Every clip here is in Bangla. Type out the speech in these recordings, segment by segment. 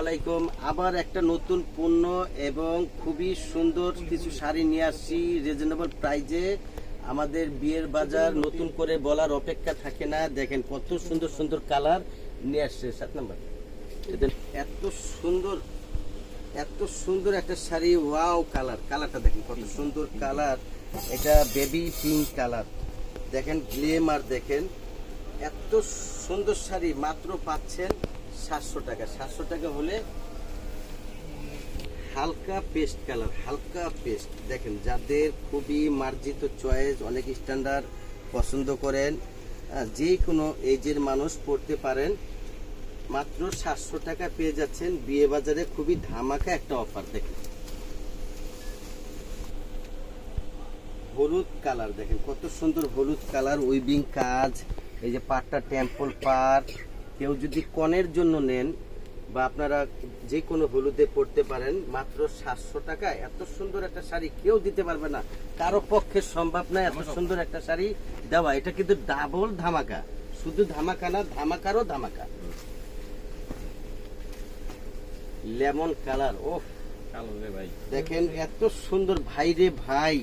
আলাইকুম। আবার একটা নতুন পণ্য এবং খুবই সুন্দর কিছু শাড়ি নিয়ে আসছি রিজনেবল প্রাইজে। আমাদের বিয়ের বাজার নতুন করে বলার অপেক্ষা থাকে না। দেখেন কত সুন্দর সুন্দর কালার নিয়ে আসছে। 7 নাম্বার এত সুন্দর এত সুন্দর একটা শাড়ি। ওয়াও, কালারটা দেখেন কত সুন্দর কালার। এটা বেবি পিঙ্ক কালার। দেখেন গ্লেমার, দেখেন এত সুন্দর শাড়ি মাত্র পাচ্ছেন 700 টাকা। 700 টাকা হলে হালকা পেস্ট কালার, হালকা পেস্ট। দেখেন যাদের খুবই মার্জিত চয়েস, অনেক স্ট্যান্ডার্ড পছন্দ করেন, যে কোনো এজের মানুষ পড়তে পারেন, মাত্র 700 টাকা পেয়ে যাচ্ছেন বিয়ে বাজারে। খুবই ধামাকা একটা অফার। দেখেন হলুদ কালার, দেখেন কত সুন্দর হলুদ কালার, উইভিং কাজ। এই যে পাটটা টেম্পল পাট। কেউ যদি কনের জন্য নেন বা আপনারা যে কোনো হলুদে পড়তে পারেন, মাত্র 700 টাকা। এত সুন্দর একটা শাড়ি কেউ দিতে পারবে না, কারো পক্ষে সম্ভব না এত সুন্দর একটা শাড়ি দেওয়া। এটা কিন্তু ডাবল ধামাকা, শুধু ধামাকা না, ধামাকারও ধামাকা। লেমন কালার, ওফ ভাই দেখেন এত সুন্দর। ভাই রে ভাই,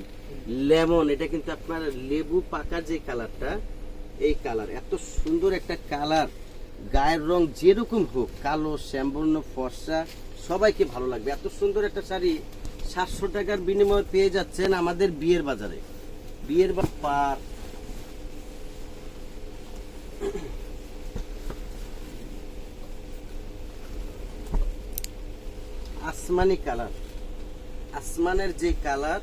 লেমন, এটা কিন্তু আপনার লেবু পাকার যে কালারটা, এই কালার এত সুন্দর একটা কালার। গায়ের রং যেরকম হোক, কালো, শ্যামবর্ণ, ফর্সা, সবাইকে ভালো লাগবে। এত সুন্দর একটা শাড়ি 700 টাকার বিনিময়ে পেয়ে যাচ্ছেন আমাদের বিয়ের বাজারে। বিয়ের পার আসমানি কালার, আসমানের যে কালার,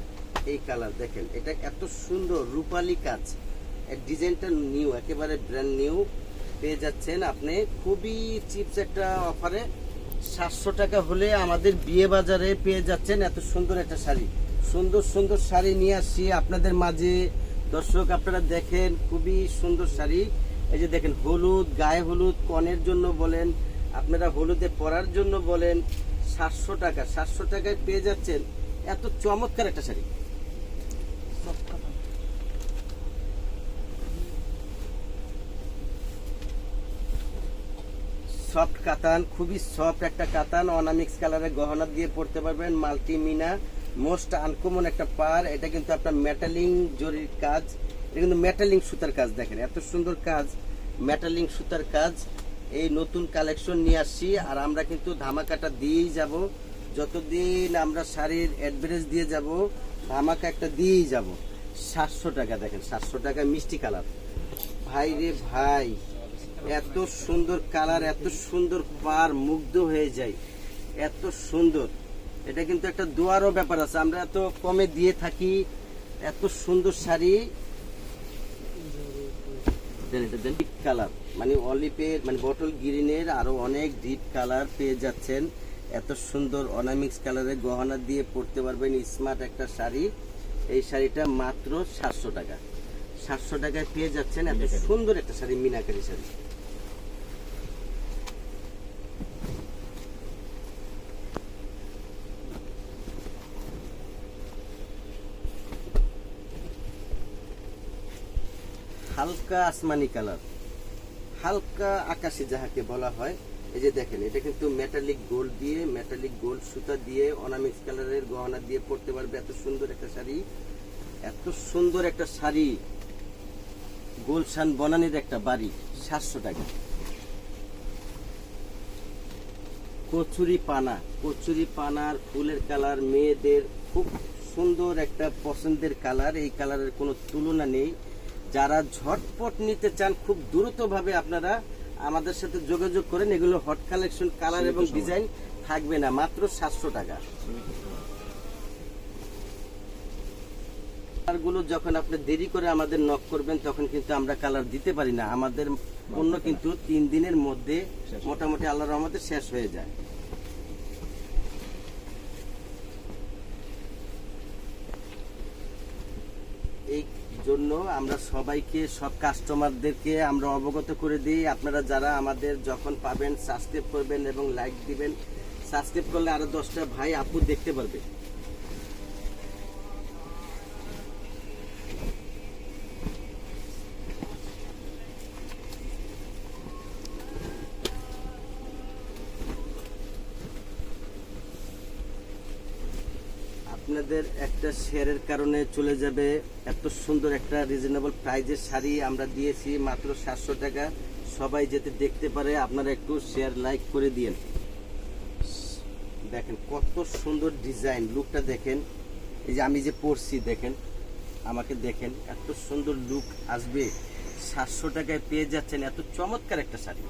এই কালার দেখেন। এটা এত সুন্দর রূপালী কাজ। ডিজাইনটা নিউ, একেবারে ব্র্যান্ড নিউ পেয়ে যাচ্ছেন আপনি খুবই চিপস একটা অফারে। 700 টাকা হলে আমাদের বিয়ে বাজারে পেয়ে যাচ্ছেন এত সুন্দর একটা শাড়ি। সুন্দর সুন্দর শাড়ি নিয়ে আসছি আপনাদের মাঝে। দর্শক আপনারা দেখেন খুবই সুন্দর শাড়ি। এই যে দেখেন হলুদ, গায়ে হলুদ, কনের জন্য বলেন, আপনারা হলুদে পরার জন্য বলেন, 700 টাকা। 700 টাকায় পেয়ে যাচ্ছেন এত চমৎকার একটা শাড়ি। সফট কাতান, খুবই সফট একটা কাতান। অনামিক্স কালারের গহনা দিয়ে পড়তে পারবেন। মাল্টি মিনা, মোস্ট আনকমন একটা পার। এটা কিন্তু আপনার মেটালিং জরির কাজ, এটা কিন্তু মেটালিং সুতার কাজ। দেখেন এত সুন্দর কাজ, মেটালিং সুতার কাজ। এই নতুন কালেকশন নিয়ে আসছি, আর আমরা কিন্তু ধামাকাটা দিয়েই যাব। যতদিন আমরা শাড়ির অ্যাডভারেজ দিয়ে যাব, ধামাকা একটা দিয়েই যাব। 700 টাকা। দেখেন 700 টাকা মিষ্টি কালার। ভাই রে ভাই, এত সুন্দর কালার, এত সুন্দর পার, মুগ্ধ হয়ে যায়। এত সুন্দর। এটা কিন্তু একটা দোয়ারও ব্যাপার আছে, আমরা এত কমে দিয়ে থাকি। এত সুন্দর শাড়ি। ডিপ কালার, মানে অলিভের, মানে বটল গ্রিনের আরো অনেক ডিপ কালার পেয়ে যাচ্ছেন। এত সুন্দর অনামিক্স কালারের গহনা দিয়ে পরতে পারবেন, স্মার্ট একটা শাড়ি। এই শাড়িটা মাত্র 700 টাকা। 700 টাকায় পেয়ে যাচ্ছেন এত সুন্দর একটা শাড়ি, মিনাকারি শাড়ি। হালকা আসমানি কালার, হালকা আকাশি যাহাকে বলা হয়। এই যে দেখেন এটা কিন্তু মেটালিক গোল্ড দিয়ে, মেটালিক গোল্ড সুতা দিয়ে, অনামিক্স কালারের গহনা দিয়ে পরতে পারবে। এত সুন্দর একটা শাড়ি, এত সুন্দর একটা শাড়ি। গুলশান বনানীর একটা বাড়ি, 700 টাকা। কচুরি পানা, কচুরি পানার ফুলের কালার, মেয়েদের খুব সুন্দর একটা পছন্দের কালার। এই কালারের কোনো তুলনা নেই। যারা ঝটপট নিতে চান, খুব দ্রুতভাবে আপনারা আমাদের সাথে যোগাযোগ করেন। এগুলো হট কালেকশন, কালার এবং ডিজাইন থাকবে না, মাত্র 700 টাকা। কালারগুলো যখন আপনি দেরি করে আমাদের নক করবেন, তখন কিন্তু আমরা কালার দিতে পারি না। আমাদের পণ্য কিন্তু 3 দিনের মধ্যে মোটামুটি আল্লাহর রহমতে শেষ হয়ে যায়। এই জন্য আমরা সবাইকে, সব কাস্টমারদেরকে আমরা অবগত করে দিই। আপনারা যারা আমাদের যখন পাবেন, সাবস্ক্রাইব করবেন এবং লাইক দিবেন। সাবস্ক্রাইব করলে আরো 10টা ভাই আপু দেখতে পারবে। আপনাদের একটা শেয়ারের কারণে চলে যাবে। এত সুন্দর একটা রিজনেবল প্রাইজের শাড়ি আমরা দিয়েছি মাত্র 700 টাকা। সবাই যাতে দেখতে পারে আপনারা একটু শেয়ার লাইক করে দিয়েন। দেখেন কত সুন্দর ডিজাইন, লুকটা দেখেন। এই যে আমি যে পরছি দেখেন, আমাকে দেখেন, এত সুন্দর লুক আসবে। 700 টাকায় পেয়ে যাচ্ছেন এত চমৎকার একটা শাড়ি।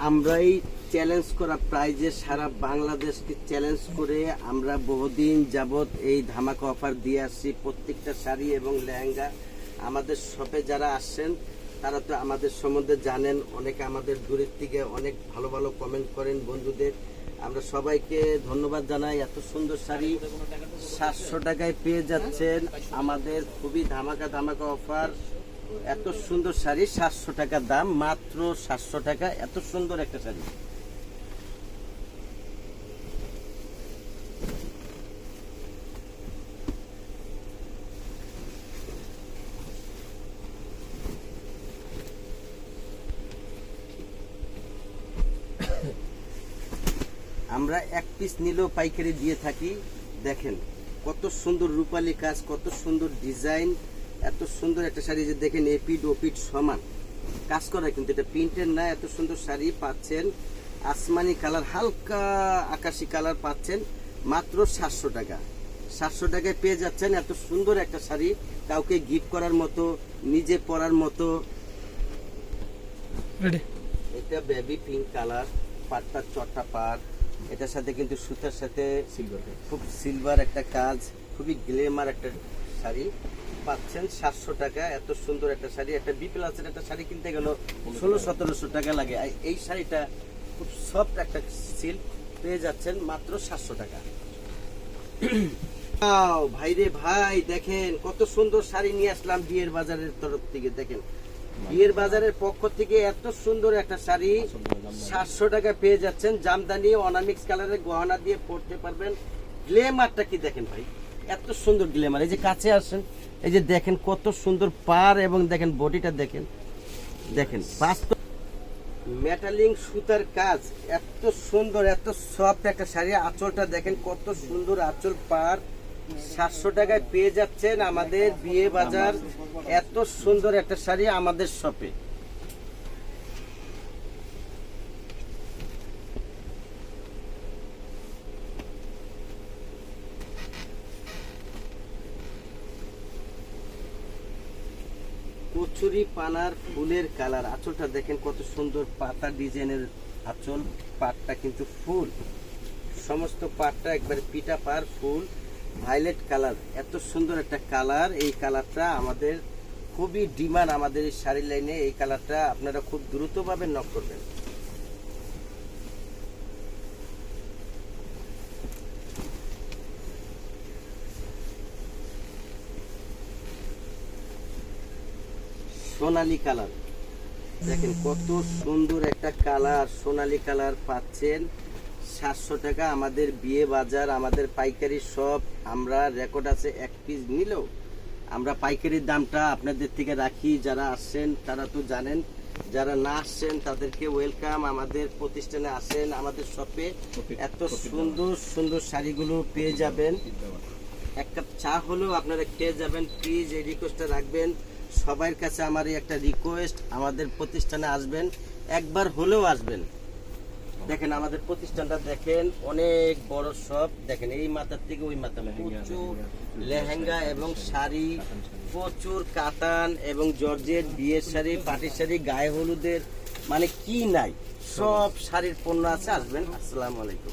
আমরাই চ্যালেঞ্জ করা প্রাইজে সারা বাংলাদেশকে চ্যালেঞ্জ করে আমরা বহুদিন যাবত এই ধামাকা অফার দিয়ে আসছি। প্রত্যেকটা শাড়ি এবং লেহেঙ্গা আমাদের শপে যারা আসছেন তারা তো আমাদের সম্বন্ধে জানেন। অনেকে আমাদের দূরের থেকে অনেক ভালো ভালো কমেন্ট করেন বন্ধুদের, আমরা সবাইকে ধন্যবাদ জানাই। এত সুন্দর শাড়ি 700 টাকায় পেয়ে যাচ্ছেন আমাদের খুবই ধামাকা ধামাকা অফার। এত সুন্দর শাড়ি 700 টাকা দাম, মাত্র 700 টাকা। এত সুন্দর একটা শাড়ি। আমরা এক পিস নিলেও পাইকারি দিয়ে থাকি। দেখেন কত সুন্দর রূপালী কাজ, কত সুন্দর ডিজাইন, এত সুন্দর একটা শাড়ি। যে দেখেন এপিড ওপিড সমান কাজ করা, কিন্তু এটা প্রিন্টের না। এত সুন্দর শাড়ি পাচ্ছেন, আসমানি কালার, হালকা আকাশি কালার পাচ্ছেন মাত্র 700 টাকা। 700 টাকায় পেয়ে যাচ্ছেন এত সুন্দর একটা শাড়ি, কাউকে গিফট করার মতো, নিজে পরার মতো। এটা বেবি পিঙ্ক কালার, পাটটা চট্টা পাট, এটার সাথে কিন্তু সুতার সাথে খুব সিলভার একটা কাজ, খুবই গ্লেমার একটা শাড়ি পাচ্ছেন 700 টাকা। এত সুন্দর একটা শাড়ি, একটা বি প্লাসের একটা শাড়ি কিনতে গেল 1600-1700 টাকা লাগে। এই শাড়িটা খুব সফট একটা সিল্ক পেয়ে যাচ্ছেন মাত্র 700 টাকা। ভাই রে ভাই, দেখেন কত সুন্দর শাড়ি নিয়ে আসলাম বিয়ের বাজারের তরফ থেকে। দেখেন বিয়ের বাজারের পক্ষ থেকে এত সুন্দর একটা শাড়ি 700 টাকা পেয়ে যাচ্ছেন। জামদানি অনামিক্স কালারের গহনা দিয়ে পরতে পারবেন। গ্লেমারটা কি দেখেন ভাই, এত সুন্দর গ্লেমার। এই যে কাছে আসেন, এই যে দেখেন কত সুন্দর পার, এবং দেখেন বডিটা দেখেন, দেখেন বাস্তব মেটালিং সুতার কাজ, এত সুন্দর এত সফট একটা শাড়ি। আঁচলটা দেখেন কত সুন্দর আঁচল পার। 700 টাকায় পেয়ে যাচ্ছেন আমাদের বিয়ে বাজার এত সুন্দর একটা শাড়ি আমাদের শপে। কচুরি পানার ফুলের কালার, আঁচলটা দেখেন কত সুন্দর পাতা ডিজাইনের আঁচল। পাটটা কিন্তু ফুল, সমস্ত পাটটা একবারে পিটা পার ফুল, ভায়োলেট কালার, এত সুন্দর একটা কালার। এই কালারটা আমাদের খুবই ডিমান্ড আমাদের এই শাড়ি লাইনে। এই কালারটা আপনারা খুব দ্রুতভাবে নক করবেন। সোনালী কালার, দেখেন কত সুন্দর একটা কালার, সোনালী কালার পাচ্ছেন 700 টাকা আমাদের বিয়ে বাজার, আমাদের পাইকারি শপ। আমরা রেকর্ড আছে এক পিস নিলেও আমরা পাইকারির দামটা আপনাদের থেকে রাখি। যারা আসছেন তারা তো জানেন, যারা না আসছেন তাদেরকে ওয়েলকাম। আমাদের প্রতিষ্ঠানে আসেন, আমাদের শপে এত সুন্দর সুন্দর শাড়িগুলো পেয়ে যাবেন। এক কাপ চা হলেও আপনারা খেয়ে যাবেন। প্লিজ এই রিকোয়েস্টটা রাখবেন সবার কাছে। আমার এই একটা রিকোয়েস্ট, আমাদের প্রতিষ্ঠানে আসবেন, একবার হলেও আসবেন। দেখেন আমাদের প্রতিষ্ঠানটা দেখেন, অনেক বড় শপ। দেখেন এই মাথার থেকে ওই মাথা প্রচুর লেহেঙ্গা এবং শাড়ি, প্রচুর কাতান এবং জর্জেট, বিয়ের শাড়ি, পাটির শাড়ি, গায়ে হলুদের, মানে কি নাই, সব শাড়ির পণ্য আছে। আসবেন। আসসালামু আলাইকুম।